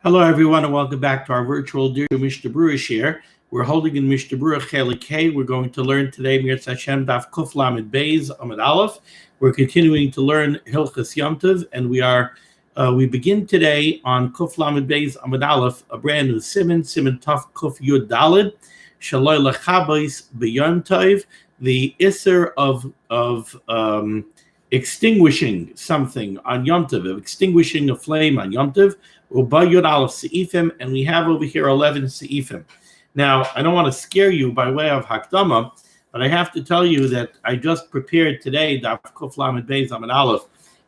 Hello, everyone, and welcome back to our virtual Dear Mishnah Berurah share. We're holding in Mishnah Berurah Chelik Hey. We're going to learn today Mir Hashem Daf Kuf Lamed Beis Amud Aleph. We're continuing to learn Hilchas Yom Tov, and we begin today on Kuf Lamed Beis Amud Aleph, a brand new Siman Tov Kuf Yud Dalid Shaloi Lechabos BeYom Tov, the Isser of extinguishing something on Yom Tov, of extinguishing a flame on Yom Tov. And we have over here 11 seifim. Now, I don't want to scare you by way of hakdama, but I have to tell you that I just prepared today Daf Kuf Lamed Beis Amud Aleph,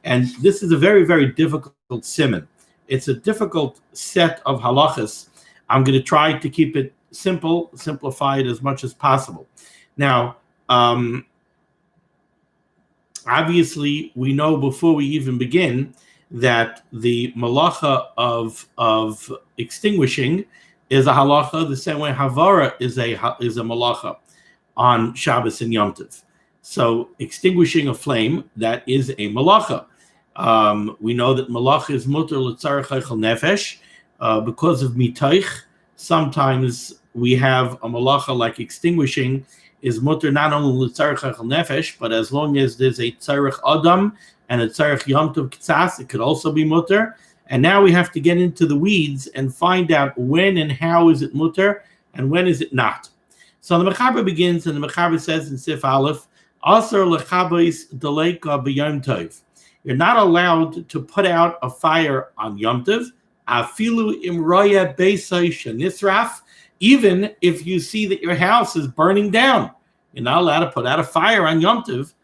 and this is a very, very difficult siman. It's a difficult set of halachas. I'm going to try to keep it simplified as much as possible. Now, obviously, we know before we even begin that the melachah of extinguishing is a halacha the same way HaTorah is a melachah on Shabbos and Yom Tov. So extinguishing a flame, that is a melachah. We know that melachah is muter l'tzarech eichel nefesh because of mitoich. Sometimes we have a melachah like extinguishing is muter not only l'tzarech eichel nefesh, but as long as there's a tzarech adam and a tzarech Yom Tov k'tzas, it could also be mutter. And now we have to get into the weeds and find out when and how is it mutter and when is it not. So the Mechaber begins, and the Mechaber says in Sif Aleph, Asar lechabos deleka b'Yom Tov. You're not allowed to put out a fire on Yom Tov, afilu imroya beisay shenisraf, even if you see that your house is burning down. You're not allowed to put out a fire on Yom Tov.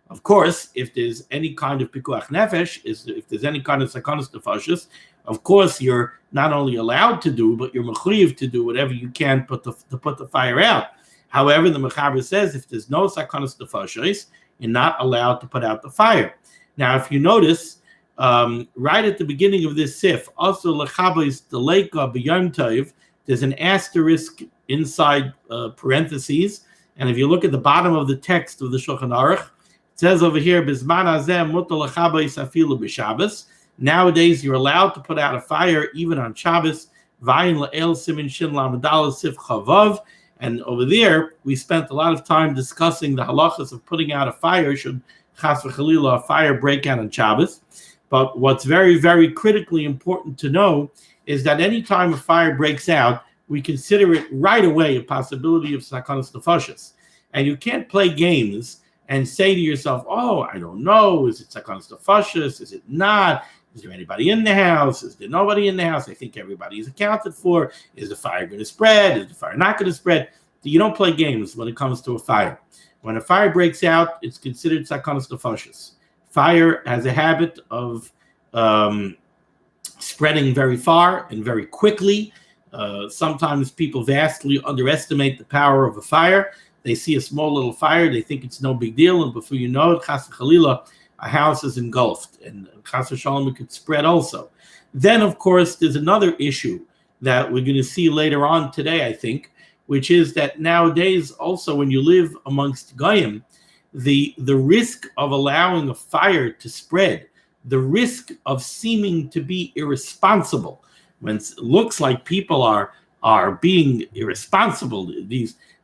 Of course, if there's any kind of pikuach nefesh, if there's any kind of sakanas nefashis, of course you're not only allowed to do, but you're mechuyev to do whatever you can to put the fire out. However, the Mechaber says if there's no sakanas nefashis, you're not allowed to put out the fire. Now, if you notice, right at the beginning of this sif, also lechabos deleka b'Yom Tov, there's an asterisk inside parentheses. And if you look at the bottom of the text of the Shulchan Aruch, it says over here, Bizman hazeh mutar lechabos afilu b'Shabbos. Nowadays, you're allowed to put out a fire even on Shabbos. Vayin le'el simin shin lamadal sif chavav. And over there, we spent a lot of time discussing the halachas of putting out a fire. Should chas v'chalila a fire break out on Shabbos? But what's very, very critically important to know is that any time a fire breaks out, we consider it right away a possibility of sakanas nefashis. And you can't play games and say to yourself, oh, I don't know, is it sakanas nefashis? Is it not? Is there anybody in the house? Is there nobody in the house? I think everybody is accounted for. Is the fire going to spread? Is the fire not going to spread? You don't play games when it comes to a fire. When a fire breaks out, it's considered sakanas nefashis. Fire has a habit of spreading very far and very quickly. Sometimes people vastly underestimate the power of a fire. They see a small little fire, they think it's no big deal, and before you know it, chas v'chalila, a house is engulfed, and chas v'shalom, it could spread also. Then, of course, there's another issue that we're going to see later on today, I think, which is that nowadays, also when you live amongst goyim, the risk of allowing a fire to spread, the risk of seeming to be irresponsible, when it looks like people are being irresponsible,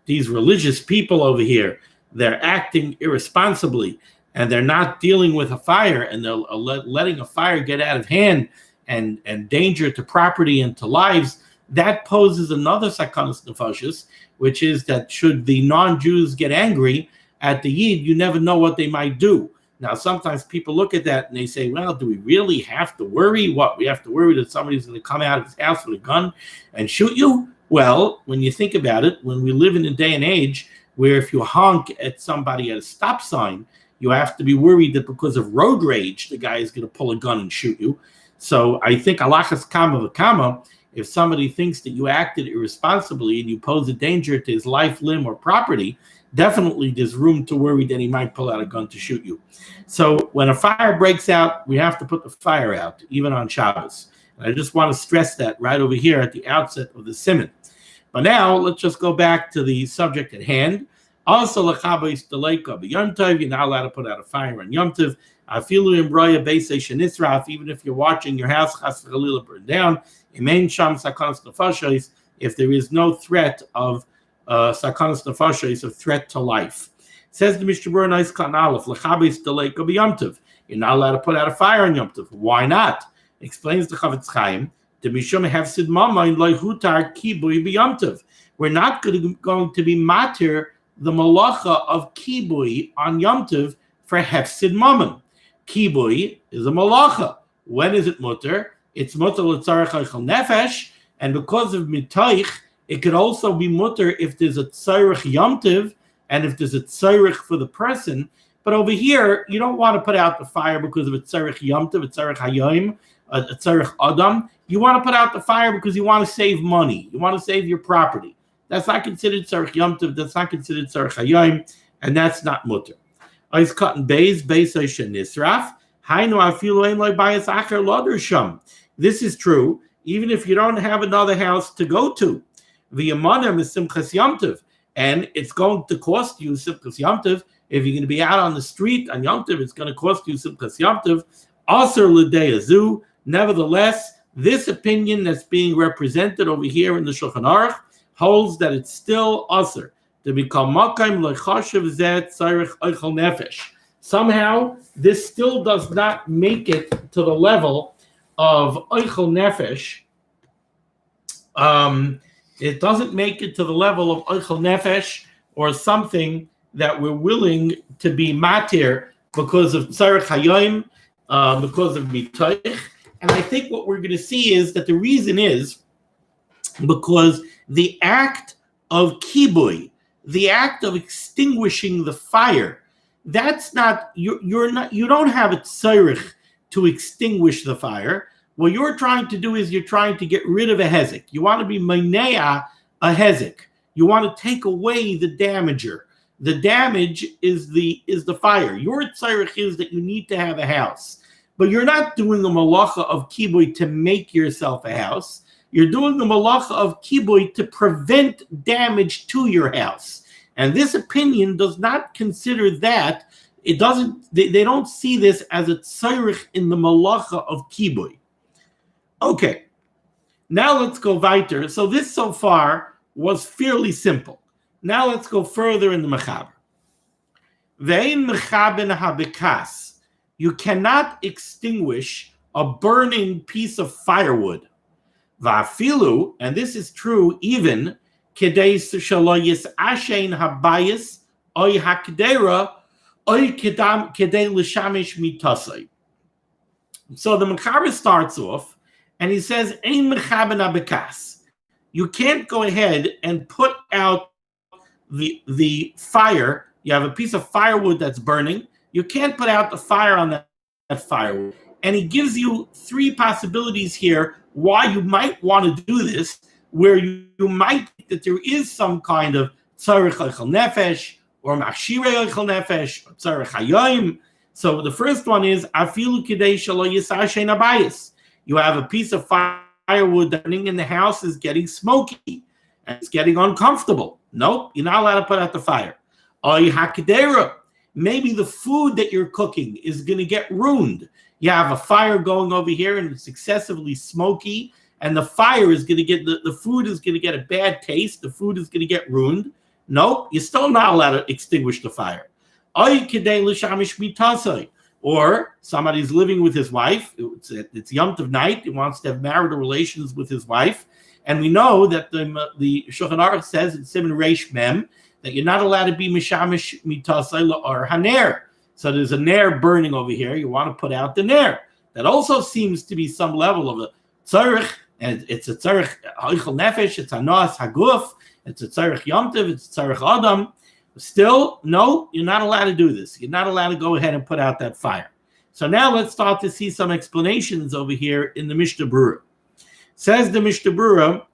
these religious people over here, they're acting irresponsibly, and they're not dealing with a fire, and they're letting a fire get out of hand and danger to property and to lives. That poses another sakanas nefashis, which is that should the non-Jews get angry at the Yid, you never know what they might do. Now, sometimes people look at that and they say, well, do we really have to worry? What, we have to worry that somebody's going to come out of his house with a gun and shoot you? Well, when you think about it, when we live in a day and age where if you honk at somebody at a stop sign, you have to be worried that because of road rage, the guy is going to pull a gun and shoot you. So I think alachas kama v'kama, if somebody thinks that you acted irresponsibly and you pose a danger to his life, limb, or property, definitely there's room to worry that he might pull out a gun to shoot you. So when a fire breaks out, we have to put the fire out, even on Shabbos. And I just want to stress that right over here at the outset of the Siman. But now let's just go back to the subject at hand. Also, l'chabos deleka b'Yom Tov, you're not allowed to put out a fire on Yom Tov. Afilu imbraya beisei shenisraf, even if you're watching your house chas v'chalila burn down. Imein sham sakanas nefashos, if there is no threat of sakanas nefashos, of threat to life. Says the Mishnah Berurah nice kan aleph l'chabos deleka b'Yom Tov. You're not allowed to put out a fire on Yom Tov. Why not? Explains the Chavetz Chaim. The Mishum hefsid mama in loyhutar kivuy b'Yom Tov. We're not going to be matir the melachah of kivuy on Yom Tov for hefsid mammon. Kivuy is a melachah. When is it mutter? It's mutter l'tzarech eichel nefesh, and because of mitoich, it could also be mutter if there's a tzarech Yom Tov and if there's a tzarech for the person. But over here, you don't want to put out the fire because of a tzarech Yom Tov, a tzarech hayom, a tzarech adam. You want to put out the fire because you want to save money. You want to save your property. That's not considered tzarech Yom Tov. That's not considered tzarech hayom, and that's not mutter. Ois cotton beis nisraf. Hainu afilu ein loy bayis acher loder sham. This is true, even if you don't have another house to go to. V'yamanim is simchas Yom Tov, and it's going to cost you simchas Yom Tov. If you're going to be out on the street on Yom Tov, it's going to cost you simchas Yom Tov. Aser l'dei azu. Nevertheless, this opinion that's being represented over here in the Shulchan Aruch holds that it's still aser to become makayim lechashav zeh tzarech eichel nefesh. Somehow, this still does not make it to the level of eichel nefesh. It doesn't make it to the level of eichel nefesh or something that we're willing to be matir because of tzarech hayom, because of mitoich. And I think what we're going to see is that the reason is because the act of kivuy, the act of extinguishing the fire, that's not, you don't have a tzarech to extinguish the fire. What you're trying to do is you're trying to get rid of a hezek. You want to be meinea a hezek. You want to take away the damager. The damage is the fire. Your tzarech is that you need to have a house. But you're not doing a melachah of kivuy to make yourself a house. You're doing the melachah of kivuy to prevent damage to your house. And this opinion does not consider that. It doesn't. They don't see this as a tzarech in the melachah of kivuy. Okay, now let's go weiter. So this so far was fairly simple. Now let's go further in the mechaber. Ve'in mechaben habekas. You cannot extinguish a burning piece of firewood. Va'afilu, and this is true even, kedei shelo yisashein habayis oy hakdera oy kedei l'shamish mitasei. So the mechaber starts off, and he says, "Ein mechaben habekas." You can't go ahead and put out the fire. You have a piece of firewood that's burning. You can't put out the fire on that firewood. And he gives you three possibilities here why you might want to do this, where you might think that there is some kind of tzarech eichel nefesh, or machshirei eichel nefesh, or tzarech hayom. So the first one is, afilu kedei shelo yisashein habayis. You have a piece of firewood that in the house is getting smoky, and it's getting uncomfortable. Nope, you're not allowed to put out the fire. Oy hakdera. Maybe the food that you're cooking is going to get ruined. You have a fire going over here and it's excessively smoky, and the fire is going to get, the food is going to get a bad taste. The food is going to get ruined. Nope, you're still not allowed to extinguish the fire. Or somebody's living with his wife. It's Yom Tov night. He wants to have marital relations with his wife. And we know that the Shulchan Aruch says in Siman Reish Mem that you're not allowed to be mishamish mitasei or haner. So there's a ner burning over here. You want to put out the ner. That also seems to be some level of a tzarech, and it's a tzarech eichel nefesh. It's a noas haguf. It's a tzarech Yom Tov. It's a tzarech adam. Still, no, you're not allowed to do this. You're not allowed to go ahead and put out that fire. So now let's start to see some explanations over here in the Mishnah Berurah. Says the Mishnah Berurah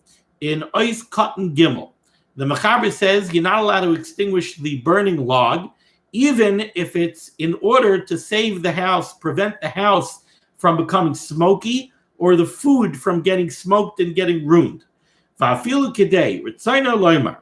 in Ois Cotton Gimel. The mechaber says you're not allowed to extinguish the burning log, even if it's in order to save the house, prevent the house from becoming smoky, or the food from getting smoked and getting ruined. Va'afilu kedei, ritzayna loymar.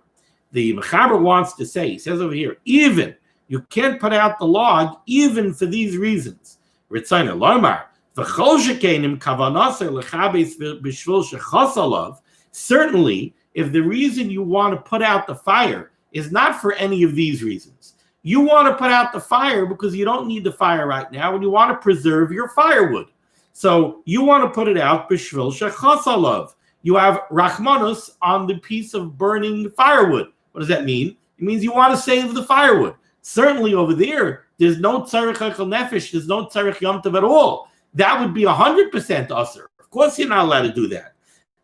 the Mechaber wants to say, he says over here, even, you can't put out the log even for these reasons. Ritzayna Lomar, v'chol shekenim kavanaseh lechabes b'shvil shechas alav. Certainly, if the reason you want to put out the fire is not for any of these reasons, you want to put out the fire because you don't need the fire right now and you want to preserve your firewood. So you want to put it out b'shvil shechas alav. You have rachmanus on the piece of burning firewood. What does that mean? It means you want to save the firewood. Certainly over there, there's no tzarich echel nefesh, there's no tzarich Yom Tov at all. That would be 100% usher. Of course you're not allowed to do that.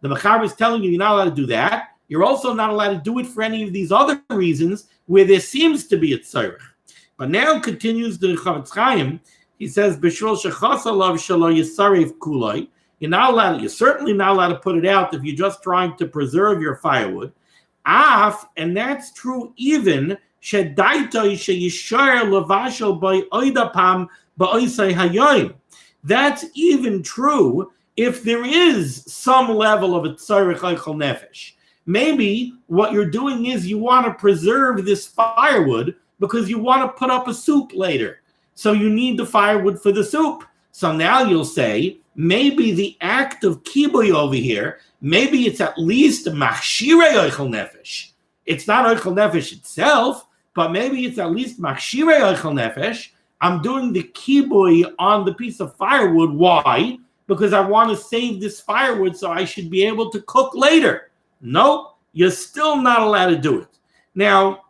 The Mechaber is telling you you're not allowed to do that. You're also not allowed to do it for any of these other reasons where there seems to be a tzarich. But now continues the Chavetz Chaim. He says, B'shvil shechas alav shelo yisaref kulai. You're certainly not allowed to put it out if you're just trying to preserve your firewood. And that's true even that's even true if there is some level of a tzarich eichel nefesh. Maybe what you're doing is you want to preserve this firewood because you want to put up a soup later. So you need the firewood for the soup. So now you'll say, maybe the act of kivuy over here, maybe it's at least machshirei eichel nefesh. It's not eichel nefesh itself, but maybe it's at least machshirei eichel nefesh. I'm doing the kivuy on the piece of firewood. Why? Because I want to save this firewood so I should be able to cook later. Nope, you're still not allowed to do it. Now,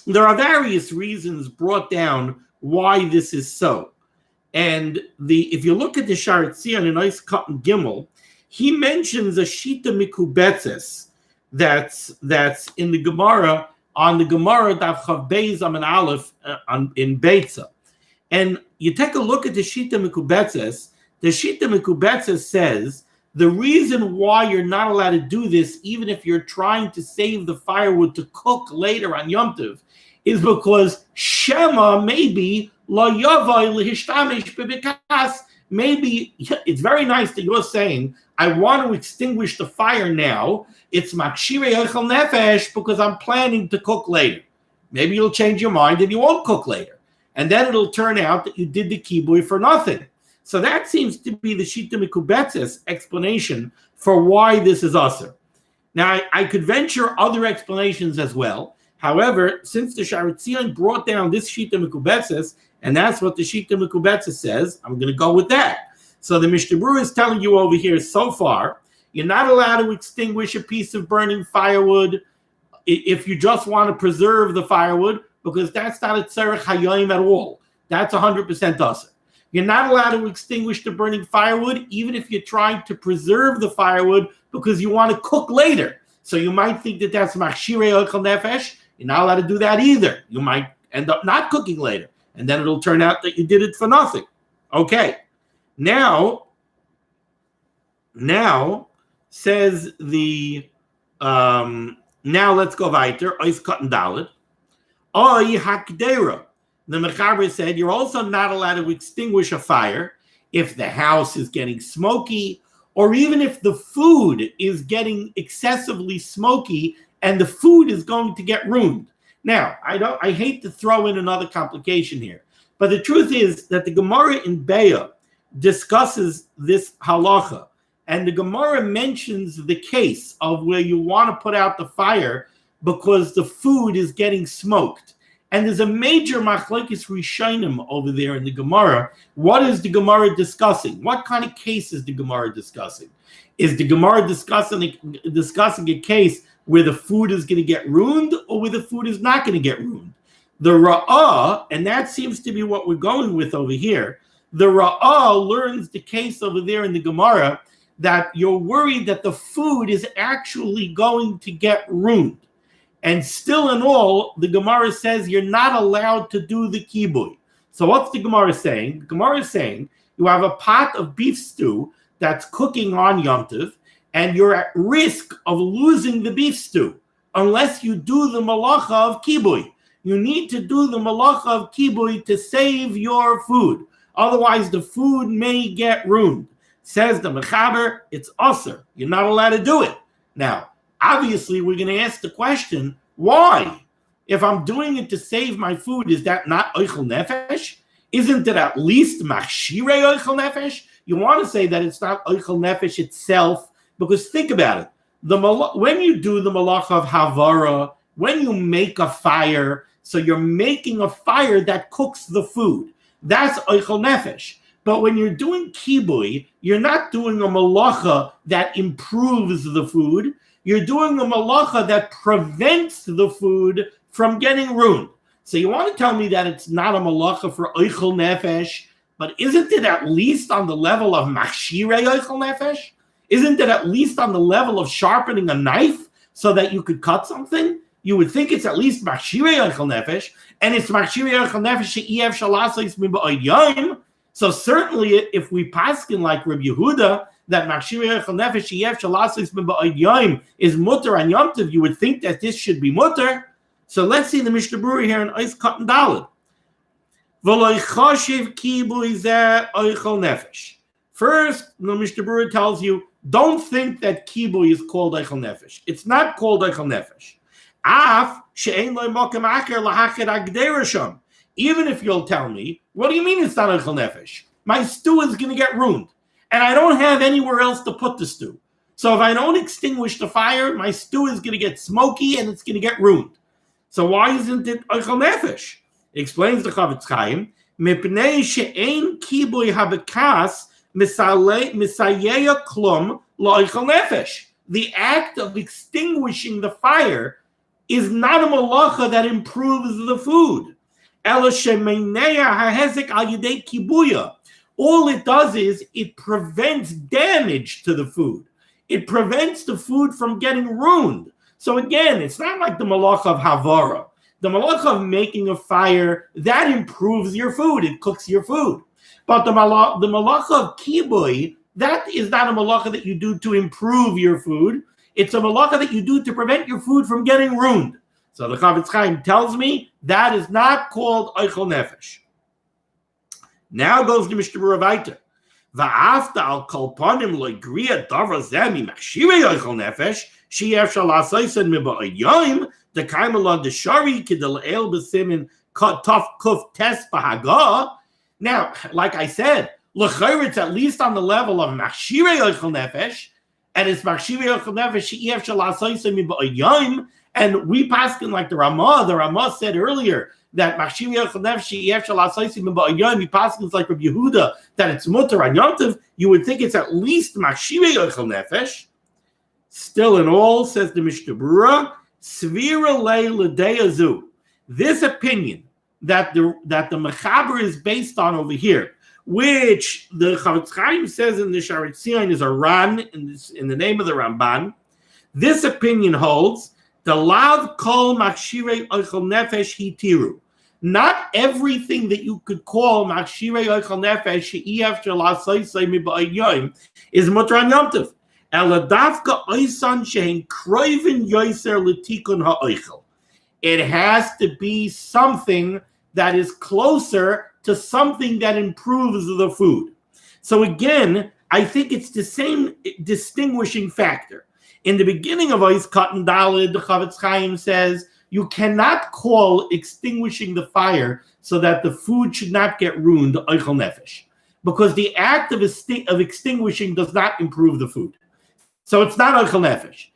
there are various reasons brought down why this is so. And if you look at the Sharet Zion in Eis Katan Gimel, he mentions a shita mikubetzes that's in the Gemara, on the Gemara Daf Chav Beis Amen Aleph in Beitza. And you take a look at the shita mikubetzes. The shita mikubetzes says the reason why you're not allowed to do this, even if you're trying to save the firewood to cook later on Yom Tov, is because Shema maybe lo yavai lehishtamesh bebekas. Maybe it's very nice that you're saying, I want to extinguish the fire now. It's makshirei eichel nefesh because I'm planning to cook later. Maybe you'll change your mind and you won't cook later. And then it'll turn out that you did the kivuy for nothing. So that seems to be the shita mikubetzes explanation for why this is usher. Now, I could venture other explanations as well. However, since the Sharet Zion brought down this shita mikubetzes, and that's what the shita mikubetzes says, I'm going to go with that. So the Mishnah Berurah is telling you over here so far, you're not allowed to extinguish a piece of burning firewood if you just want to preserve the firewood, because that's not a tzarech hayom at all. That's 100% usher. You're not allowed to extinguish the burning firewood even if you're trying to preserve the firewood because you want to cook later. So you might think that that's machshirei eichel nefesh. You're not allowed to do that either. You might end up not cooking later, and then it'll turn out that you did it for nothing. Okay. Now says the now let's go weiter. Eis Katan Dalet. Oy hakdera. The Mechaber said you're also not allowed to extinguish a fire if the house is getting smoky, or even if the food is getting excessively smoky and the food is going to get ruined. Now, I hate to throw in another complication here, but the truth is that the Gemara in Beah discusses this halacha, and the Gemara mentions the case of where you want to put out the fire because the food is getting smoked. And there's a major machlokes rishonim over there in the Gmar. What is the Gmar discussing? What kind of case is the Gmar discussing? Is the Gmar discussing a case where the food is going to get ruined or where the food is not going to get ruined? The Ra'ah, and that seems to be what we're going with over here, the Ra'ah learns the case over there in the Gemara that you're worried that the food is actually going to get ruined. And still in all, the Gemara says you're not allowed to do the kivuy. So what's the Gemara saying? The Gemara is saying you have a pot of beef stew that's cooking on Yom Tov, and you're at risk of losing the beef stew unless you do the melachah of kivuy. You need to do the melachah of kivuy to save your food. Otherwise, the food may get ruined. Says the Mechaber, it's usher. You're not allowed to do it. Now, obviously, we're going to ask the question, Why? If I'm doing it to save my food, is that not oichel nefesh? Isn't it at least machshirei oichel nefesh? You want to say that it's not oichel nefesh itself, because think about it. When you do the melachah of havara, when you make a fire, so you're making a fire that cooks the food. That's oichel nefesh. But when you're doing kivuy, you're not doing a melachah that improves the food. You're doing a melachah that prevents the food from getting ruined. So you want to tell me that it's not a melachah for oichel nefesh, but isn't it at least on the level of machshirei oichel nefesh? Isn't it at least on the level of sharpening a knife so that you could cut something? You would think it's at least machshirei oichel nefesh, and it's machshirei oichel nefesh she'iev shalasos mi'ba'od yom. So certainly, if we paskin like Rabbi Yehuda that machshirei oichel nefesh she'iev shalasos mi'ba'od yom is mutter on Yom Tov, you would think that this should be mutter. So let's see the Mishnah Berurah here in Ois Katan Daled. V'lo choshev kivuy zeh oichel nefesh. First, the Mishnah Berurah tells you, don't think that kivuy is called oichel nefesh. It's not called oichel nefesh. Af she'ein lo mokem acher lahacher agdera sham. Even if you'll tell me, what do you mean it's not oichel nefesh? My stew is going to get ruined, and I don't have anywhere else to put the stew. So if I don't extinguish the fire, my stew is going to get smoky and it's going to get ruined. So why isn't it oichel nefesh? Explains the Chavetz Chaim, mipnei she'ein kivuy habekas misayeya klum lo'ichel nefesh. The act of extinguishing the fire is not a melachah that improves the food. Ela shemeineya hahezek al yedei kibuya. All it does is it prevents damage to the food. It prevents the food from getting ruined. So again, it's not like the melachah of havara. The melachah of making a fire, that improves your food. It cooks your food. But the melachah of kivuy, that is not a melachah that you do to improve your food. It's a melachah that you do to prevent your food from getting ruined. So the Chavetz Chaim tells me that is not called oichel nefesh. Now goes the Mishnah Berurah weiter. Va'afta al kol panim lo igriya davar zeh mi machshirei oichel nefesh she'yev shalasoisen miba'od yom the Kaimalon the Shari Kidal El Besimin Tough Kuf Test Bahaga. Now, like I said, L'chayr it's at least on the level of Machshirei Oichel Nefesh, and it's Machshirei Oichel Nefesh She'iev Shalasoisem Ba'ayim, and we paskin like the Ramah. The Ramah said earlier that Machshirei Oichel Nefesh She'iev Shalasoisem Ba'ayim. He paskins like Rabbi Yehuda that it's mutter on Yom Tov. You would think it's at least Machshirei Oichel Nefesh. Still in all, says the Mishnah Berurah, Svira lei l'deyazu. This opinion that the mechaber is based on over here, which the Chavetz Chaim says in the Sharet Zion is a ran in the name of the Ramban. This opinion holds the lav kol machshirei oichel nefesh hitiru. Not everything that you could call machshirei oichel nefesh she'iev shalasoisei miba'od yom is mutter on Yom Tov. It has to be something that is closer to something that improves the food. So again, I think it's the same distinguishing factor. In the beginning of Ois Katan Daled, the Chavetz Chaim says you cannot call extinguishing the fire so that the food should not get ruined oichel nefesh, because the act of extinguishing does not improve the food. So it's not oichel nefesh.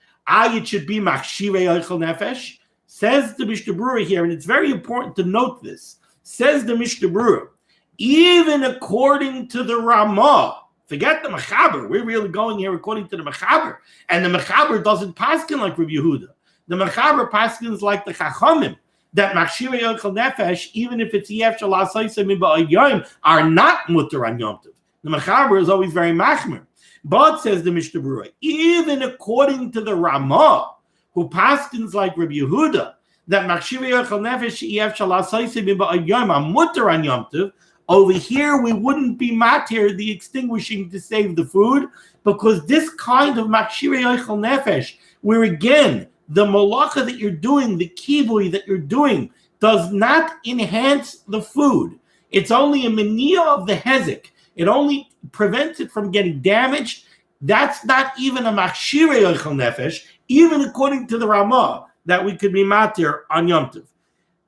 It should be machshirei oichel nefesh. Says the Mishnah Berurah here, and it's very important to note this. Says the Mishnah Berurah, even according to the Ramah, forget the mechaber. We're really going here according to the mechaber, and the mechaber doesn't paskin like Rabbi Yehuda. The mechaber paskins like the chachamim that machshirei oichel nefesh, even if it's yev shalasoisem ba'od yom, are not mutter on Yom Tov. The mechaber is always very machmer. But, says the Mishnah Berurah, even according to the Ramah, who paskins like Rabbi Yehuda, that machshirei oichel nefesh she'iev shalasoisem ba'od yom are mutter on Yom Tov, over here we wouldn't be matir the extinguishing to save the food, because this kind of machshirei oichel nefesh, where again, the melachah that you're doing, the kivuy that you're doing, does not enhance the food. It's only a mania of the hezek. It only prevents it from getting damaged. That's not even a machshirei oichel nefesh, even according to the Ramah. that we could be matir on Yom Tov.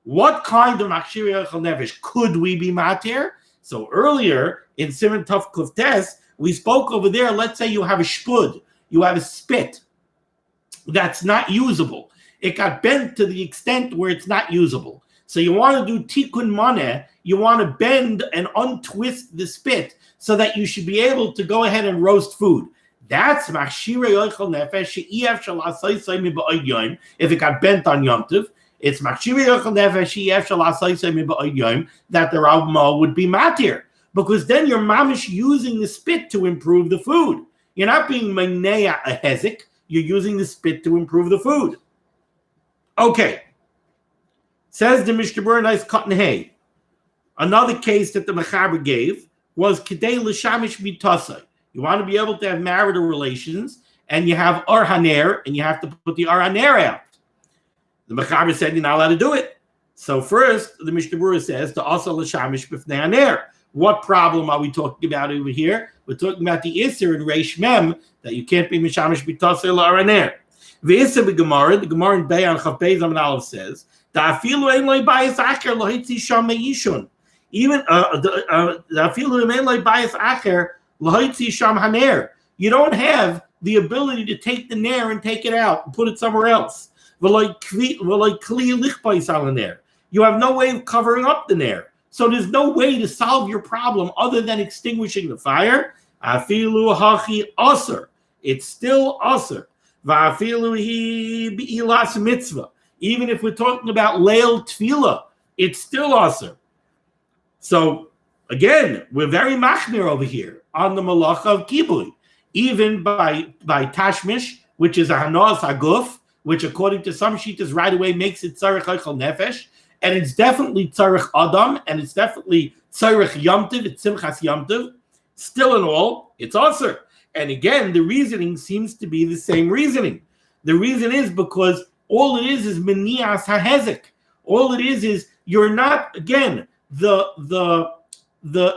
What kind of machshir yochel nefesh could we be matir? So earlier in Siman Tov Kuftes, we spoke over there. Let's say you have a shpud, you have a spit that's not usable. It got bent to the extent where it's not usable. So you want to do tikkun maneh, you want to bend and untwist the spit so that you should be able to go ahead and roast food. That's machshir yochel nefesh she'ef shel asaysay miba'od yom. If it got bent on Yom Tov, it's machshir yochel nefesh she'ef shel asaysay miba'od yom that the Rambam would be matir, because then you're mamish using the spit to improve the food. You're not being manea a hezek. You're using the spit to improve the food. Okay. Says the Mishnah Berurah, nice cut and hay. Another case that the Mechaber gave was Kedei l'shamish mitasai. You want to be able to have marital relations, and you have ar haner, and you have to put the ar haner out. The Mechaber said you're not allowed to do it. So first, the Mishnah Berurah says to also l'shamish b'fnei haner. What problem are we talking about over here? We're talking about the Isser in Reish Mem, that you can't be Mishamish B'tasei L'Araner. The Isser b'Gmar, the Gmar in Be'an Chav Beis Amud Aleph says, Da'afilu ein loy bayis acher lohitzi sham me'ishun. Even Da'afilu ein loy bayis acher lohitzi sham haner. You don't have the ability to take the ner and take it out and put it somewhere else. V'loy kli lichbais al haner. You have no way of covering up the ner. So there's no way to solve your problem other than extinguishing the fire. Afilu hachi aser. It's still aser. Va'afilu hi bi'ilas mitzvah. Even if we're talking about leil tefillah, it's still aser. So again, we're very machmir over here on the melachah of kivuy. Even by tashmish, which is a hanas haguf, which according to some shittas right away makes it tzarech yochel nefesh. And it's definitely tzarech adam, and it's definitely tzarech Yom Tov, it's simchas Yom Tov. Still in all, it's aser. And again, the reasoning seems to be the same reasoning. The reason is because all it is menias hahezek. All it is you're not, again, the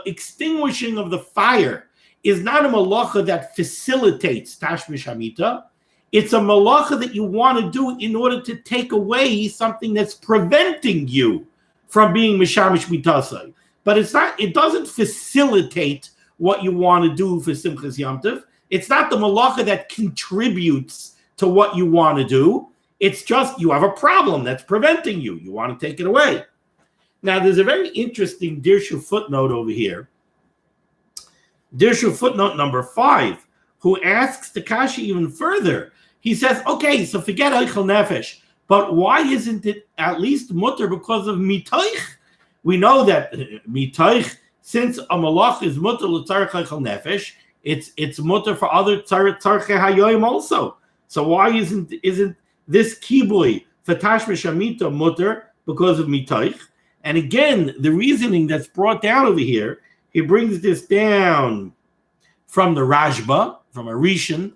extinguishing of the fire is not a melachah that facilitates tashmish hamita. It's a melachah that you want to do in order to take away something that's preventing you from being mishamish mitasai. But it's not. It doesn't facilitate what you want to do for simchas Yom Tov. It's not the melachah that contributes to what you want to do. It's just you have a problem that's preventing you. You want to take it away. Now, there's a very interesting Dirshu footnote over here. Dirshu footnote number 5, who asks the kasha even further. He says, okay, so forget Eichel Nefesh, but why isn't it at least mutter because of mitoich? We know that mitoich, since a malach is mutter l'tzarech Eichel Nefesh, it's mutter for other tzarech hayoim also. So why isn't this kivuy for tashmish hamita mutter because of mitoich? And again, the reasoning that's brought down over here, he brings this down from the Rashba, from a Rishon.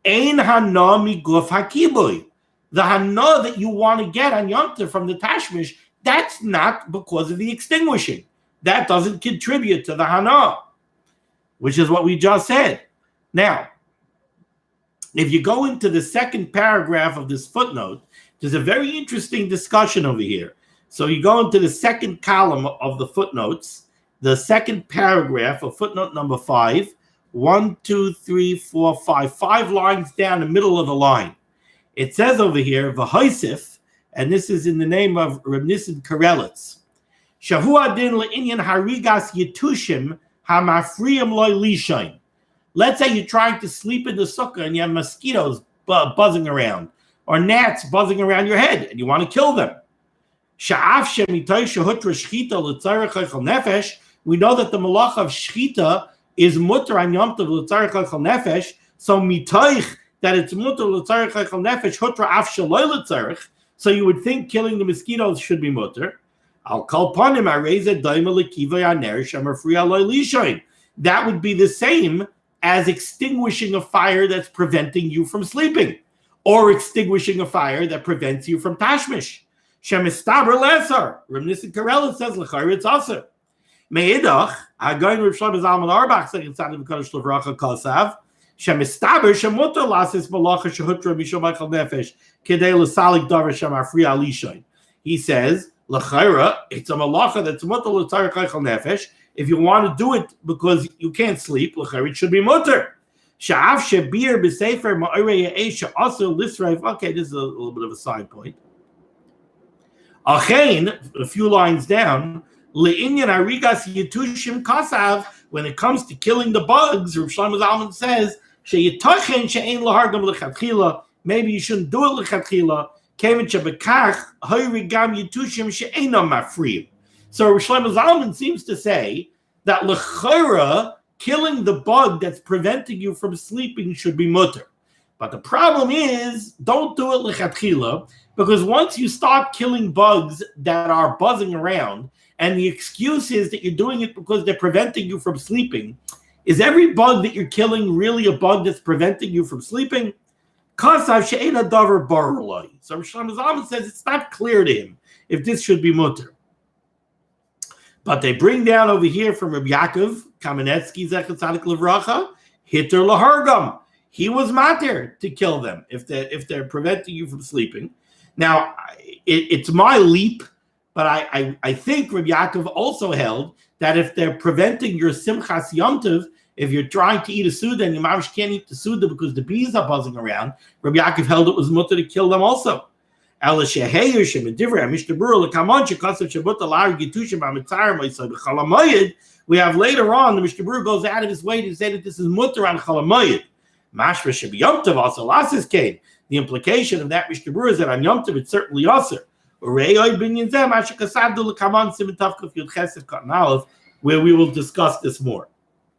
Ein hana miguf hakibuy. The hana that you want to get on Yom Tov from the tashmish, that's not because of the extinguishing. That doesn't contribute to the hana, which is what we just said. Now, if you go into the second paragraph of this footnote, there's a very interesting discussion over here. So you go into the second column of the footnotes, the second paragraph of footnote number 5, 1, 2, 3, 4, 5 lines down the middle of the line. It says over here, V'hoisif, and this is in the name of Reb Nissen Karelitz, Shahu adin le'inyan harigas yetushim hamafriyim loy lishain. Let's say you're trying to sleep in the sukkah and you have mosquitoes buzzing around, or gnats buzzing around your head, and you want to kill them. Sha'af shemitay shehutra shchita l'tzarech eichel nefesh. We know that the melachah of shchita is mutter on Yom Tov l'tzarech eichel nefesh. So mitoich that it's mutter l'tzarech eichel nefesh hutra af shaloi l'tzarech. So you would think killing the mosquitoes should be mutter. I'll call upon him. I raise a daima l'kivuy aner shemerfri aloi lishoin. That would be the same as extinguishing a fire that's preventing you from sleeping, or extinguishing a fire that prevents you from tashmish. Shemistaber lesar. Reb Nissen Karelitz says l'chayr it's aser. Meidach, Hagoyin Reb Shlomo Zalman Auerbach said in Tzaddik V'Kodesh L'Vracha Kosav, Shemistaber shemutar lasis melachah shehutra mishum eichel nefesh kedei l'salik davar shemafri alishain. He says, l'chayra, it's a melachah that's mutar l'tzarich eichel nefesh. If you want to do it because you can't sleep, l'chayra, it should be mutar. Sha'af shebir b'sefer ma'orei ya'esh also lisraif. Okay, this is a little bit of a side point. Achein, a few lines down, le'inyan arigas yitushim kasav, when it comes to killing the bugs, Rav Shlomo Zalman says, she'yitachen she'ein lahargam lechatchila, maybe you shouldn't do it lechatchila, kevin shebekach hayrigam yitushim she'einam mafriim. So Rav Shlomo Zalman seems to say that lechora, killing the bug that's preventing you from sleeping, should be mutter. But the problem is, don't do it lechatchila, because once you start killing bugs that are buzzing around, and the excuse is that you're doing it because they're preventing you from sleeping, is every bug that you're killing really a bug that's preventing you from sleeping? So Shlomo Zalman says it's not clear to him if this should be mutter. But they bring down over here from Rabbi Yaakov Kamenetsky Zechat Tzadik Livracha, Hitter Lahargam. He was matir to kill them if they're preventing you from sleeping. Now, it's my leap, but I think Rabbi Yaakov also held that if they're preventing your simchas Yom Tov, if you're trying to eat a suda and you can't eat the suda because the bees are buzzing around, Rabbi Yaakov held it was mutter to kill them also. We have later on the Mishnah Berurah goes out of his way to say that this is mutter on Chalamayid. Mashra Shebi Yom Tov also lasses came. The implication of that Mishnah Berurah is that on Yom Tov it's certainly aser. Where we will discuss this more.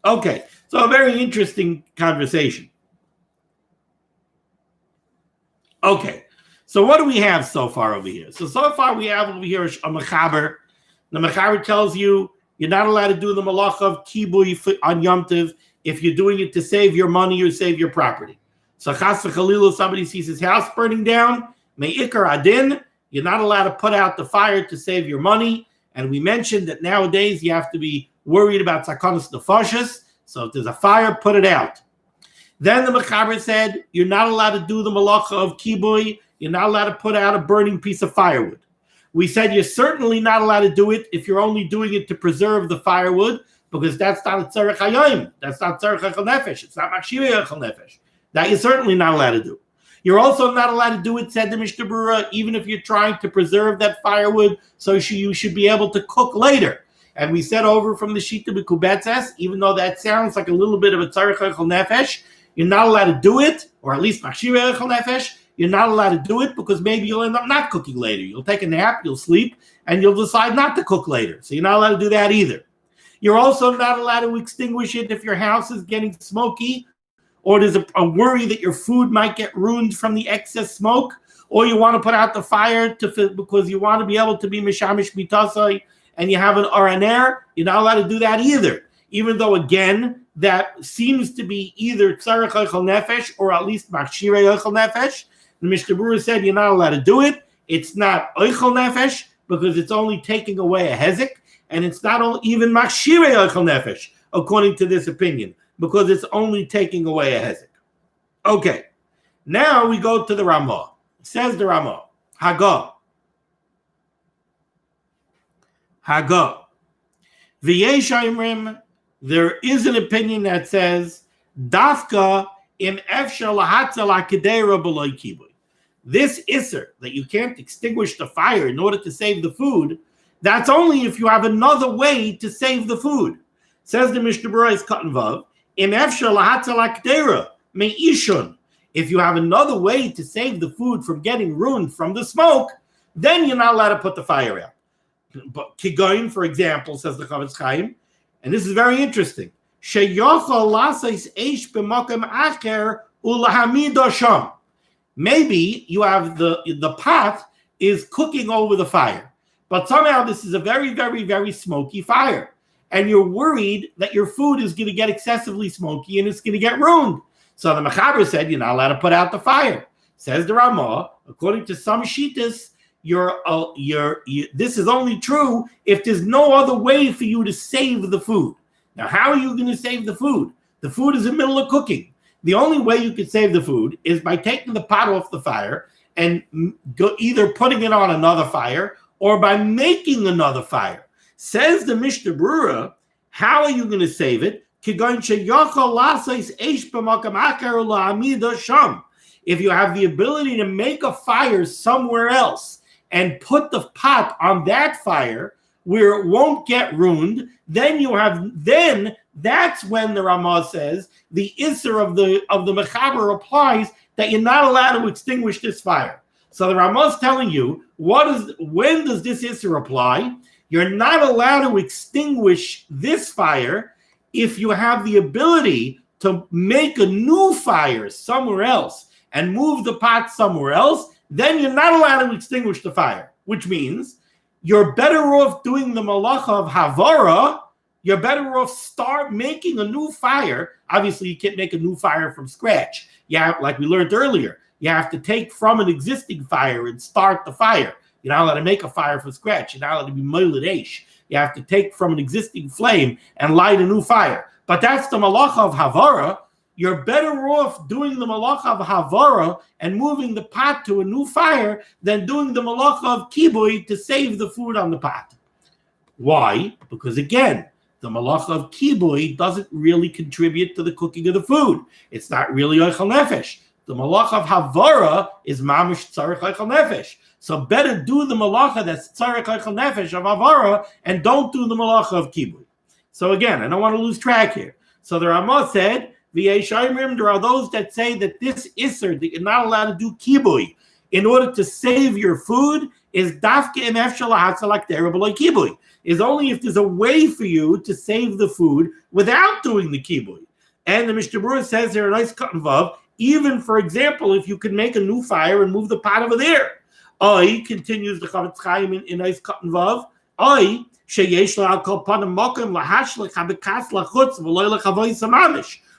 Okay, so a very interesting conversation. Okay, so what do we have so far over here? So far we have over here a mechaber. The mechaber tells you you're not allowed to do the melachah of kivuy on Yom Tov if you're doing it to save your money or save your property. So chas v'chalila, somebody sees his house burning down, me'ikar adin, you're not allowed to put out the fire to save your money. And we mentioned that nowadays you have to be worried about sakonas nefashos. So if there's a fire, put it out. Then the mechaber said, you're not allowed to do the melachah of kivuy. You're not allowed to put out a burning piece of firewood. We said you're certainly not allowed to do it if you're only doing it to preserve the firewood, because that's not a tzarech hayom. That's not tzarech eichel nefesh. It's not machshirei eichel nefesh. That you're certainly not allowed to do. You're also not allowed to do it, said the Mishnah Berurah, even if you're trying to preserve that firewood so you should be able to cook later. And we said over from the Shita B'Kubetzes, even though that sounds like a little bit of a tzarech eichel nefesh, you're not allowed to do it, or at least machshirei eichel nefesh. You're not allowed to do it because maybe you'll end up not cooking later. You'll take a nap, you'll sleep, and you'll decide not to cook later. So you're not allowed to do that either. You're also not allowed to extinguish it if your house is getting smoky, or there's a worry that your food might get ruined from the excess smoke, or you want to put out the fire because you want to be able to be mishamish mitasai, and you have an araner. You're not allowed to do that either, even though, again, that seems to be either tzarech eichel nefesh or at least machshirei eichel nefesh. The Mishnah Berurah said you're not allowed to do it. It's not eichel nefesh because it's only taking away a hezek, and it's not even machshirei eichel nefesh, according to this opinion, because it's only taking away a hezek. Okay, now we go to the Ramah. Says the Ramah, Hagah. V'yesh imrim, there is an opinion that says, Dafka im efshar lahatzel hakidera b'loy kivuy. This isser, that you can't extinguish the fire in order to save the food, that's only if you have another way to save the food. Says the Mishnah Berurah is cut and vav, im efshar lahatzel hakidera me'ishun. If you have another way to save the food from getting ruined from the smoke, then you're not allowed to put the fire out. But kigoin, for example, says the Chavetz Chaim, and this is very interesting. Sheyochol lasais eish b'makom acher ulahamida sham. Maybe you have the pot is cooking over the fire, but somehow this is a very, very, very smoky fire, and you're worried that your food is going to get excessively smoky and it's going to get ruined. So the Mechaber said you're not allowed to put out the fire. Says the Ramah, according to some Shitas, this is only true if there's no other way for you to save the food. Now, how are you going to save the food? The food is in the middle of cooking. The only way you could save the food is by taking the pot off the fire and either putting it on another fire or by making another fire. Says the Mishnah Berurah, how are you going to save it? If you have the ability to make a fire somewhere else and put the pot on that fire where it won't get ruined, then that's when the Ramah says the Isser of the Mechaber applies, that you're not allowed to extinguish this fire. So the Ramah is telling you, when does this Isser apply? You're not allowed to extinguish this fire if you have the ability to make a new fire somewhere else and move the pot somewhere else. Then you're not allowed to extinguish the fire, which means you're better off doing the melachah of HaTorah. You're better off start making a new fire. Obviously, you can't make a new fire from scratch. Like we learned earlier, you have to take from an existing fire and start the fire. You're not allowed to make a fire from scratch. You're not allowed to be moiled eish. You have to take from an existing flame and light a new fire. But that's the melachah of HaTorah. You're better off doing the melachah of HaTorah and moving the pot to a new fire than doing the melachah of kivuy to save the food on the pot. Why? Because again, the melachah of kivuy doesn't really contribute to the cooking of the food. It's not really oichel nefesh. The melachah of HaTorah is mamish tzarich oichel nefesh. So better do the melachah that's tzarich oichel nefesh of HaTorah and don't do the melachah of kivuy. So again, I don't want to lose track here. So the Ramah said, there are those that say that this Isser, that you're not allowed to do kivuy in order to save your food, is dafke im efshel lahatzalak derabeloi kivuy, is only if there's a way for you to save the food without doing the kivuy. And the Mishnah Berurah says there a nice cotton vav, even for example, if you can make a new fire and move the pot over there. I continues the Chavetz Chaim in nice cotton vav.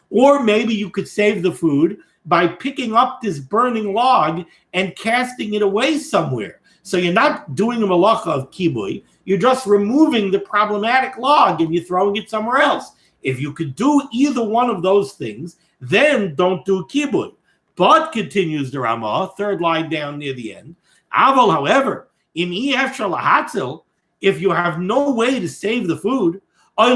Or maybe you could save the food by picking up this burning log and casting it away somewhere. So you're not doing a melachah of kivuy, you're just removing the problematic log and you're throwing it somewhere else. If you could do either one of those things, then don't do kivuy. But, continues the Ramah, third line down near the end, Aval, however, im efshar lahatzil, if you have no way to save the food, or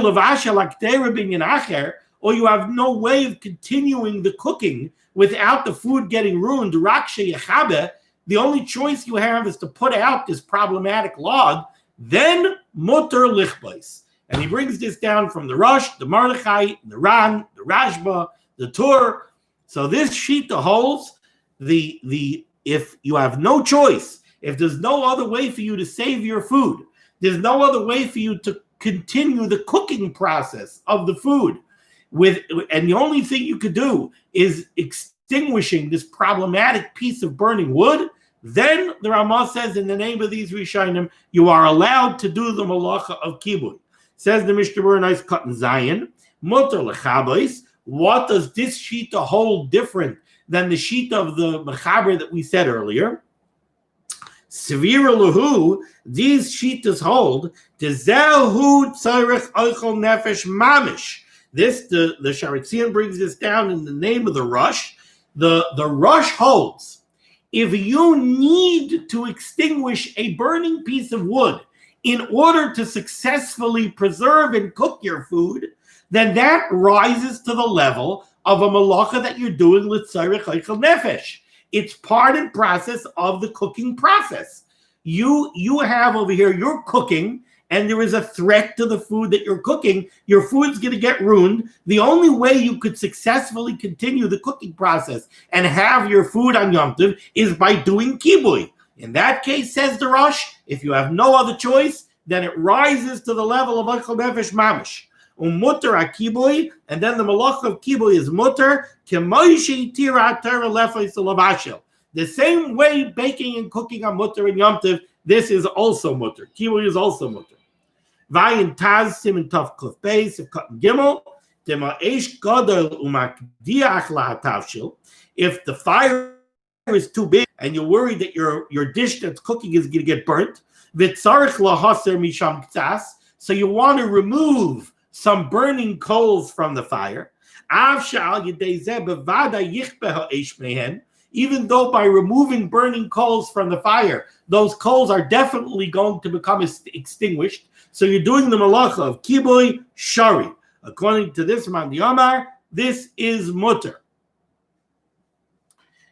you have no way of continuing the cooking without the food getting ruined, the only choice you have is to put out this problematic log, then mutter lichbais. And he brings this down from the Rosh, the Mordechai, the Ran, the Rashba, the Tur. So this shita holds if you have no choice, if there's no other way for you to save your food, there's no other way for you to continue the cooking process of the food, and the only thing you could do is extinguishing this problematic piece of burning wood, then the Ramah says in the name of these Rishonim, you are allowed to do the melachah of kivuy. Says the Mishnah Berurah, nice cut in Zion, mutter lechabos. What does this shita hold different than the shita of the mechaber that we said earlier? Sevira lahu, these shitas hold tezehu tzarich oichel nefesh mamish. This the Sharetzion brings this down in the name of the Rush. The Rush holds if you need to extinguish a burning piece of wood in order to successfully preserve and cook your food, then that rises to the level of a melachah that you're doing l'tzarich oichel nefesh. It's part and process of the cooking process. You have over here, you're cooking, and there is a threat to the food that you're cooking. Your food's going to get ruined. The only way you could successfully continue the cooking process and have your food on Yom Tov is by doing kivuy. In that case, says the Rosh, if you have no other choice, then it rises to the level of oichel nefesh mamish. Mutter kivuy, and then the melachah of kivuy is mutter. The same way baking and cooking are mutter and Yom Tov, this is also mutter. Kivuy is also mutter. Vayin Taz Siman Tov Kuf Beis of Cotton Gimel. If the fire is too big and you're worried that your dish that's cooking is going to get burnt, so you want to remove some burning coals from the fire, even though by removing burning coals from the fire, those coals are definitely going to become extinguished. So you're doing the melachah of kivuy shari. According to this man Yomar, this is mutter.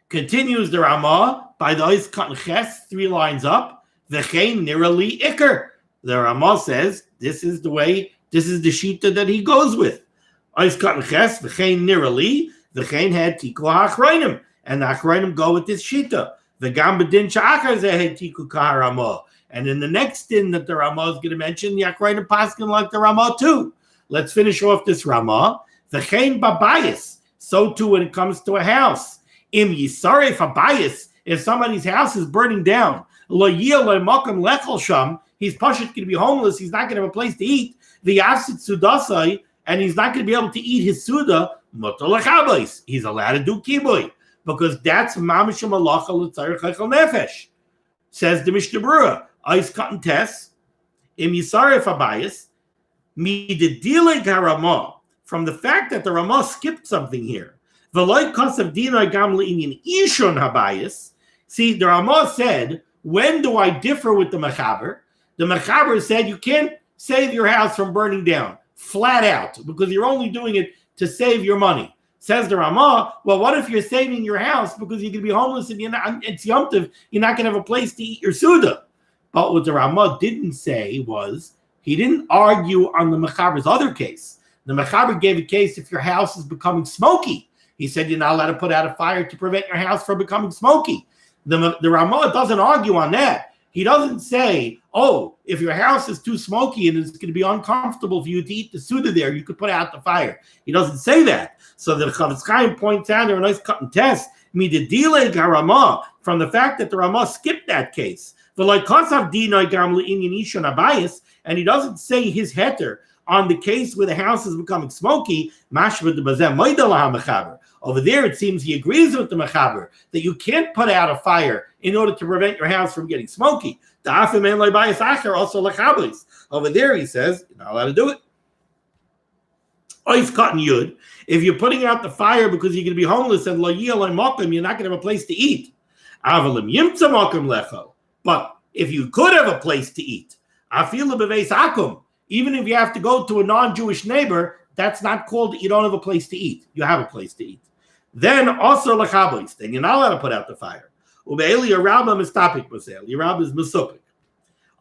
Continues the Ramah by the Ois Katan Ches, 3 lines up. V'chein nirali ikar. The Ramah says this is the shita that he goes with. Ois Katan Ches, v'chein nirali. V'chein had tiku ha'achreinim. And the Achreinim go with this shita. The Gambadin Sha'achar Zeh Tiku Kaharamah. And in the next din that the Ramah is going to mention, the Achreinim paskin like the Ramah too. Let's finish off this Ramah. The Chain Babayis. So too when it comes to a house. Im Yisaref Babayis. If somebody's house is burning down, Lo Yil Lo Makam Lechel Sham. He's going to be homeless. He's not going to have a place to eat. The Yafsit Sudasai. And he's not going to be able to eat his Suda. Motolachabais. He's allowed to do kivuy. Because that's mamish melachah l'tzarich chaychal nefesh. Says the Mishnah Berurah, Ois Katan Tes, im yisaref habayis, midedileg haramah, from the fact that the Ramah skipped something here. V'loy kosav dinay gam le'inyan ishon habayis. See, the Ramah said, when do I differ with the mechaber? The mechaber said you can't save your house from burning down, flat out, because you're only doing it to save your money. Says the Ramah, well, what if you're saving your house because you're going to be homeless and it's Yom Tov, you're not going to have a place to eat your Suda? But what the Ramah didn't say was, he didn't argue on the Mechaber's other case. The Mechaber gave a case if your house is becoming smoky. He said you're not allowed to put out a fire to prevent your house from becoming smoky. The Ramah doesn't argue on that. He doesn't say, oh, if your house is too smoky and it's going to be uncomfortable for you to eat the Suda there, you could put out the fire. He doesn't say that. So the Chavetz Chaim points out there a nice cut and test, midedileg haramah, from the fact that the Ramah skipped that case. And he doesn't say his heter on the case where the house is becoming smoky. Over there, it seems he agrees with the Mechaber that you can't put out a fire in order to prevent your house from getting smoky. Over there, he says, you're not allowed to do it. Ois Katan Yud, if you're putting out the fire because you're going to be homeless and you're not going to have a place to eat. But if you could have a place to eat, even if you have to go to a non-Jewish neighbor, that's not called that you don't have a place to eat. You have a place to eat. Then also lachabos, then you're not allowed to put out the fire. Ube'eli Yerabba mistapik b'sel. Yerabba is mesupik.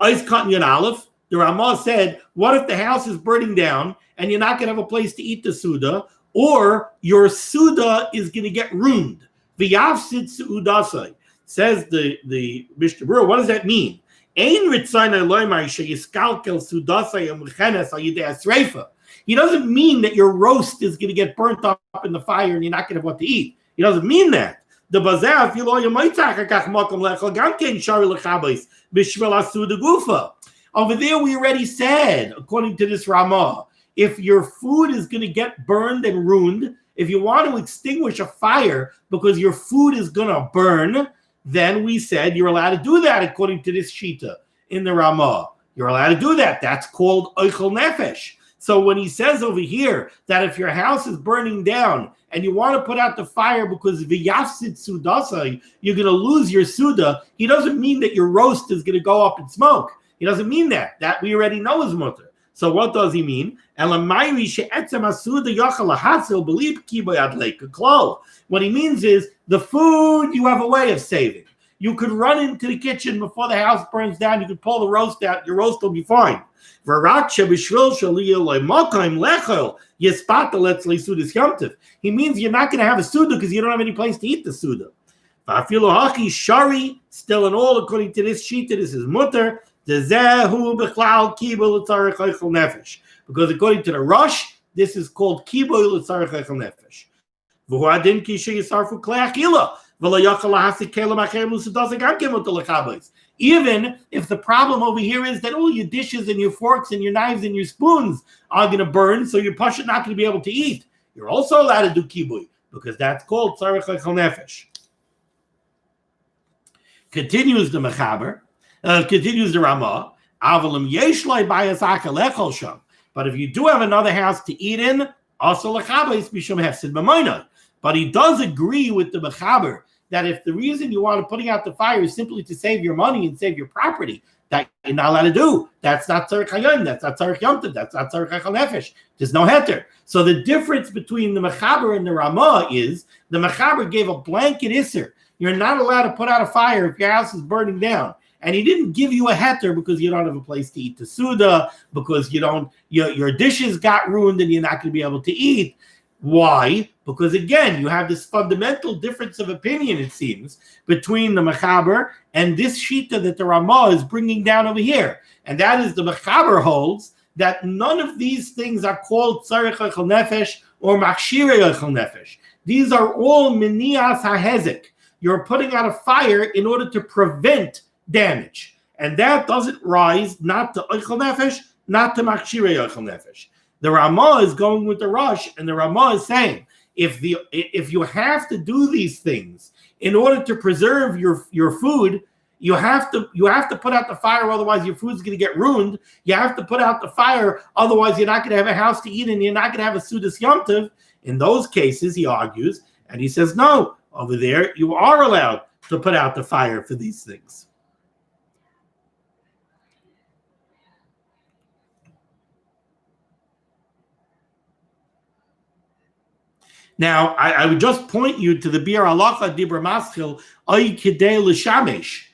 Ois Katan Yud Aleph, the Ramah said, what if the house is burning down and you're not going to have a place to eat the Suda, or your Suda is going to get ruined? V'yafsid su'udasai. Says the Mishnah Berurah, what does that mean? Ein ritzayna loymar sheyiskalkel sudasai amchenes ayidei asreifa. He doesn't mean that your roast is going to get burnt up in the fire and you're not going to have what to eat. He doesn't mean that. The bazeh afilo yomaytzach akach makom lechol gam ken shari lechabos b'shvel asuda gufa. Over there, we already said, according to this Ramah, if your food is going to get burned and ruined, if you want to extinguish a fire because your food is going to burn, then we said you're allowed to do that according to this shita in the Ramah. You're allowed to do that. That's called oichel nefesh. So when he says over here that if your house is burning down and you want to put out the fire because v'yafsid sudasai, you're going to lose your suda, he doesn't mean that your roast is going to go up in smoke. He doesn't mean that. That we already know is mutter. So what does he mean? What he means is the food you have a way of saving. You could run into the kitchen before the house burns down. You could pull the roast out. Your roast will be fine. He means you're not going to have a suda because you don't have any place to eat the suda. Still in all, according to this sheet, this is mutter. Because according to the Rush, this is called kivuy l'tzarich chaychal nefesh. Even if the problem over here is that all your dishes and your forks and your knives and your spoons are going to burn, so you're not going to be able to eat, you're also allowed to do kivuy because that's called tzarich chaychal nefesh. Continues the Mechaber. Continues the Ramah, but But if you do have another house to eat in, also l'chabes mishum hefsid b'moinah. But he does agree with the mechaber that if the reason you want to putting out the fire is simply to save your money and save your property, that you're not allowed to do. That's not tzarich hayom. That's not tzarich Yom Tov. That's not tzarich hachal nefesh. There's no heter. So the difference between the mechaber and the Ramah is the mechaber gave a blanket isser. You're not allowed to put out a fire if your house is burning down. And he didn't give you a heter because you don't have a place to eat the suda, because your dishes got ruined and you're not going to be able to eat. Why? Because again, you have this fundamental difference of opinion, it seems, between the mechaber and this shita that the Ramah is bringing down over here. And that is the mechaber holds that none of these things are called tzarich hachal nefesh or machshirei hachal nefesh. These are all minias hahezek. You're putting out a fire in order to prevent damage. And that doesn't rise not to hachal nefesh, not to machshirei hachal nefesh. The Ramah is going with the Rush, and the Ramah is saying, if you have to do these things in order to preserve your food, you have to put out the fire, otherwise your food's going to get ruined. You have to put out the fire, otherwise you're not going to have a house to eat and you're not going to have a Sudas Yom Tov. In those cases, he argues, and he says, no, over there you are allowed to put out the fire for these things. Now, I would just point you to the Bir Halacha Dibra Maschil, Ay Kidei L'Shamesh.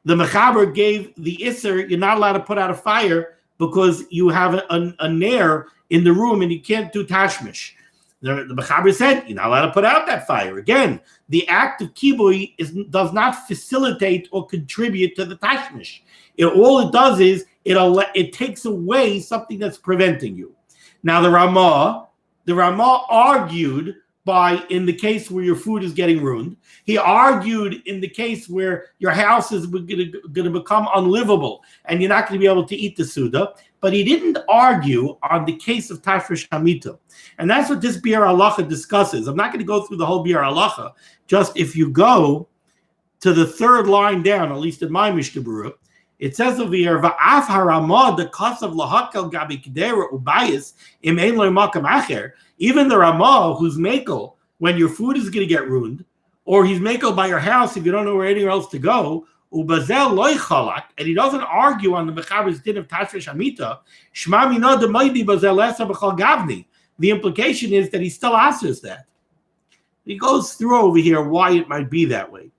The Mechaber gave the Isser, you're not allowed to put out a fire because you have a nair in the room and you can't do Tashmish. The Mechaber said, you're not allowed to put out that fire. Again, the act of kivuy does not facilitate or contribute to the Tashmish. All it does is, it takes away something that's preventing you. Now, the Ramah argued in the case where your food is getting ruined. He argued in the case where your house is going to become unlivable and you're not going to be able to eat the Suda. But he didn't argue on the case of Tashrish Hamita. And that's what this Bir Halacha discusses. I'm not going to go through the whole Bir Halacha. Just if you go to the third line down, at least in my Mishnah Berurah, it says over here, "Va'af haRamah the kasav lahakel gabi kedera ubayis im ein lo makam acher." Even the Ramah, who's makel when your food is going to get ruined, or he's makel by your house if you don't know where anywhere else to go, ubazel loy chalak, and he doesn't argue on the mechaber's din of tashrish hamita. Shma mina demaydi bazel esa b'chal gavni. The implication is that he still answers that. He goes through over here why it might be that way,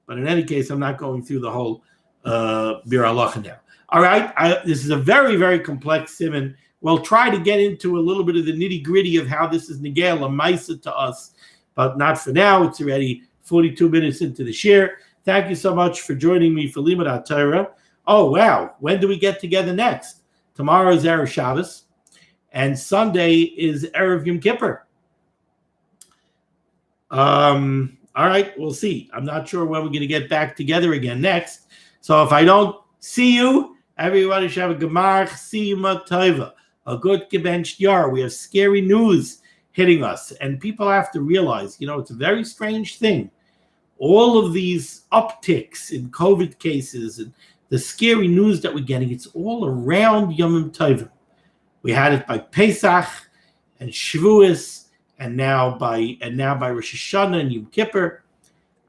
but in any case, I'm not going through the whole Bir Halacha now. All right, this is a very, very complex siman. We'll try to get into a little bit of the nitty gritty of how this is negel a maisa to us, but not for now. It's already 42 minutes into the share. Thank you so much for joining me for limud HaTorah. Oh wow, when do we get together next? Tomorrow is Erev Shabbos, and Sunday is Erev Yom Kippur. All right, we'll see. I'm not sure when we're going to get back together again next. So if I don't see you, everybody should have a Gmar chasimah tova, a good gebenched yar. We have scary news hitting us, and people have to realize, it's a very strange thing. All of these upticks in COVID cases and the scary news that we're getting, it's all around Yom Tov. We had it by Pesach and Shavuos, and now by Rosh Hashanah and Yom Kippur.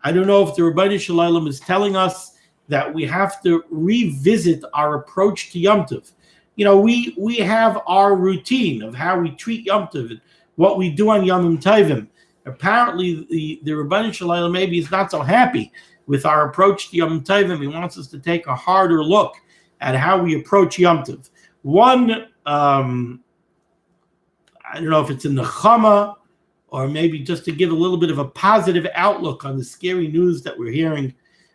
I don't know if the Rebbeinu Shalom is telling us that we have to revisit our approach to Yom Tov. We have our routine of how we treat Yom Tov and what we do on Yom Tovim. Apparently, the Rebbeinu Shalom maybe is not so happy with our approach to Yom Tovim. He wants us to take a harder look at how we approach Yom Tov. One, I don't know if it's in the Chama or maybe just to give a little bit of a positive outlook on the scary news that we're hearing.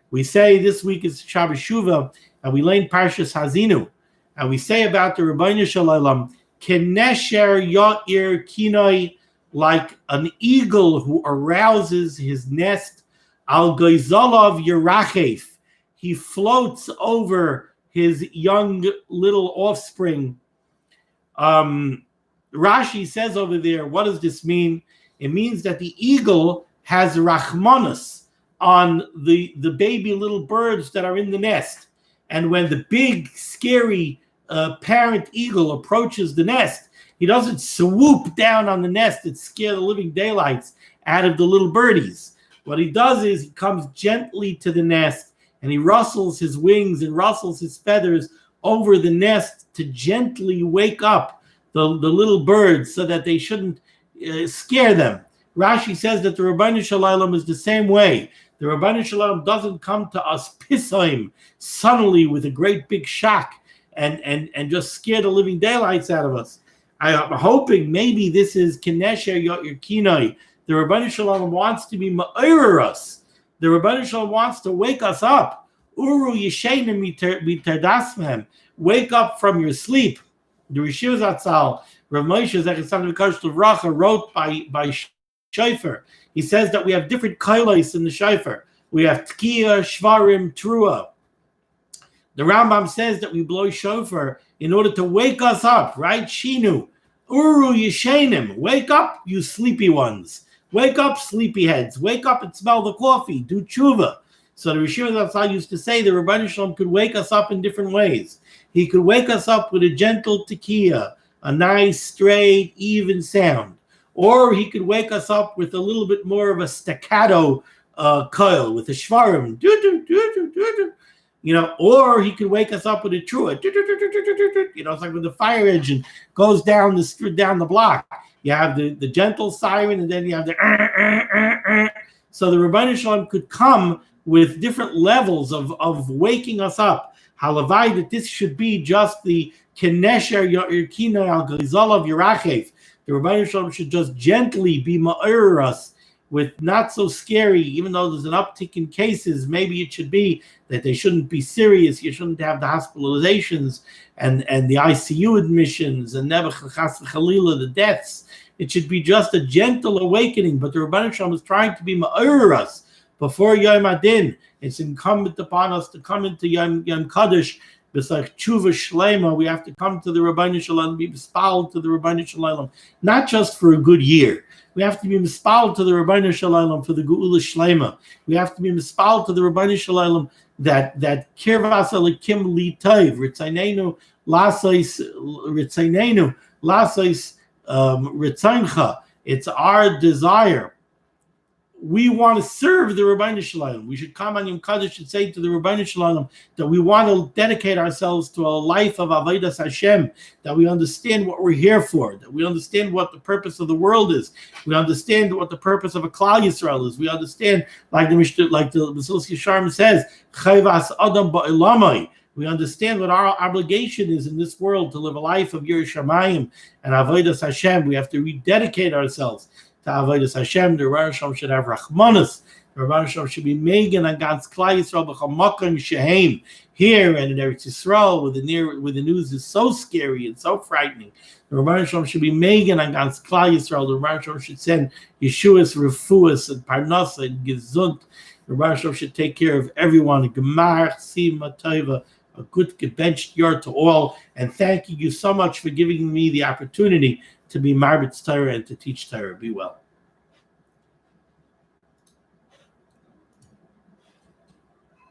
We say this week is Shabbos Shuvah, and we learn Parshas Hazinu, and we say about the Rebbeinu Shalom, Kenesher Ya'ir Kinoi, like an eagle who arouses his nest, Al Goizalav Yerachef, he floats over his young little offspring. Rashi says over there, what does this mean? It means that the eagle has rachmanus on the baby little birds that are in the nest. And when the big, scary parent eagle approaches the nest, he doesn't swoop down on the nest and scare the living daylights out of the little birdies. What he does is he comes gently to the nest and he rustles his wings and rustles his feathers over the nest to gently wake up the little birds so that they shouldn't scare them. Rashi says that the Rabbeinu Shalom is the same way. The Rabbeinu Shalom doesn't come to us pisoim suddenly with a great big shock and just scare the living daylights out of us. I'm hoping maybe this is Kinesher Yerkinoi. The Rabbeinu Shalom wants to be ma'ir us. The Rabbeinu Shalom wants to wake us up. Uru yisheinim mitardasmem. Wake up from your sleep. The Rishiv Zatzal, Rav Moshe Zechariah V'Kosh Levracha wrote by shofar. He says that we have different kailos in the shofar. We have tkiya, shvarim, trua. The Rambam says that we blow shofar in order to wake us up, right? Shinu, uru yishenim. Wake up, you sleepy ones. Wake up, sleepyheads. Wake up and smell the coffee. Do tshuva. So the Rishiv Zatzal used to say the Rabbeinu Shalom could wake us up in different ways. He could wake us up with a gentle tekiah, a nice, straight, even sound. Or he could wake us up with a little bit more of a staccato coil, with a shvarim. Or he could wake us up with a trua. It's like when the fire engine goes down the block. You have the gentle siren, and then you have the So the Rabbeinu Shalom could come with different levels of waking us up. Halavai, that this should be just the Kinesher Yerkina al Grizalav Yerachev. The Rabbeinu Shalom should just gently be ma'ir us with not so scary, even though there's an uptick in cases. Maybe it should be that they shouldn't be serious. You shouldn't have the hospitalizations and the ICU admissions and never chas v'chalila, the deaths. It should be just a gentle awakening. But the Rabbeinu Shalom is trying to be ma'ir us before Yom Adin. It's incumbent upon us to come into Yom Kaddish. It's like tshuva shlema. We have to come to the Rabbeinu Shalom, be mispal to the Rabbeinu Shalom, not just for a good year. We have to be mispal to the Rabbeinu Shalom for the geula shlema. We have to be mispal to the Rabbeinu Shalom that kirvas elikim li tov ritzaynenu lasais ritzayncha. It's our desire. We want to serve the Rabbeinu Shalom. We should come on Yom Kaddish and say to the Rabbeinu Shalom that we want to dedicate ourselves to a life of Avodas Hashem, that we understand what we're here for, that we understand what the purpose of the world is. We understand what the purpose of a Klal Yisrael is. We understand, like the Mesilas Yesharim says, Chayvas Adam Ba'ilamai. We understand what our obligation is in this world to live a life of Yiras Shamayim and Avodas Hashem. We have to rededicate ourselves to Avodas Hashem. The Rabbeinu Shalom should have Rachmanis. The Rabbeinu Shalom should be Megan and Gans Klal Yisrael b'chamakom sheheim. Here and in Eretz Yisrael, where the news is so scary and so frightening, the Rabbeinu Shalom should be Megan and Gans Klal Yisrael. The Rabbeinu Shalom should send Yeshuas, Refuas, and Parnasa, and Gesund. The Rabbeinu Shalom should take care of everyone. Gmar, chasimah, tova, a good gebenched yard to all. And thank you so much for giving me the opportunity to be Marbit's Torah and to teach Torah. Be well.